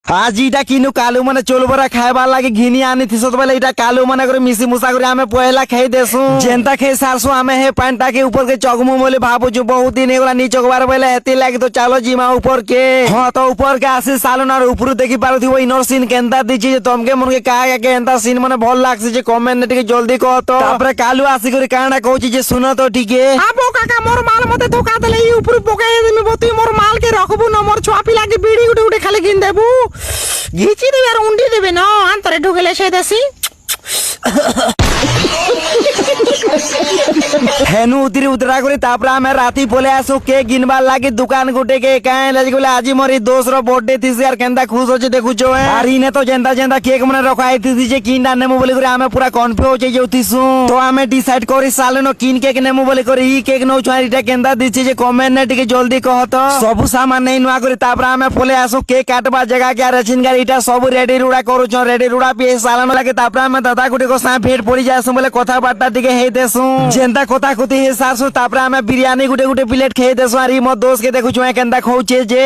আজ ইটা কিনু কালু মানে চলবরা খাইবার লাগে ঘিনি আনি থিস বেলে এটা কালু মানে করে মিশি মুসা করে আমি পয়লা খাই দেসু যেনতা খেয়ে সারসু আমি হে প্যান্টটা के ऊपर के चगमु बोले भाबू जो बहुत दिन एगला नी चगबार बेले एती लागे तो चलो जीमा ऊपर के हां तो ऊपर के आसी सालन और ऊपर देखि पारो थी वो इनर सीन केंदा दिछि जे तुमके मन के का के एंता सीन माने भल लागछि जे कमेंट ने टिके जल्दी कह तो तापरे कालू आसी करे काना कहछि जे सुनो तो ठीके आबो काका मोर माल मते धोखा देले ई ऊपर पकाई देमी बती मोर माल के रखबू न मोर छुआ पिला के बीड़ी उठे उठे खाली गिन देबू घिची देबे আর উন্ডি দেবে না আন্তরে ঢুকেলে সে দেশি हेनु उतरी उतरा करे तापरा मैं राती बोले आसो के गिनबार लागी दुकान गुटे के काहे लागी बोले आज मोरी दोस्त रो बर्थडे थिस यार केंदा खुश होचे देखु जो है और इने तो जेंदा जेंदा केक मने रखाई थी जे किन नेमु बोले करे हमें पूरा कन्फ्यूज होचे जोतिसु तो हमें डिसाइड करी सालेनो किन केक नेमु बोले करे ई केक नो छारी इटा केंदा दिछि जे कमेंट ने टिके जल्दी कह तो सब सामान नहीं नुआ करे तापरा हमें बोले आसो केक काटबा जगह के रेचिन गाड़ी इटा सब रेडी रुड़ा करू छ रेडी रुड़ा पे सालेनो लागे तापरा हमें दादा गुटे को सा भेट पड़ी जासु बोले कथा बार्ता टिके हे देसु जेंदा कथा कथि हे सासु तापरा हमें बिरयानी गुटे गुटे प्लेट खेई देसु और ई मो दोस्त के देखु छ केंदा खौचे जे।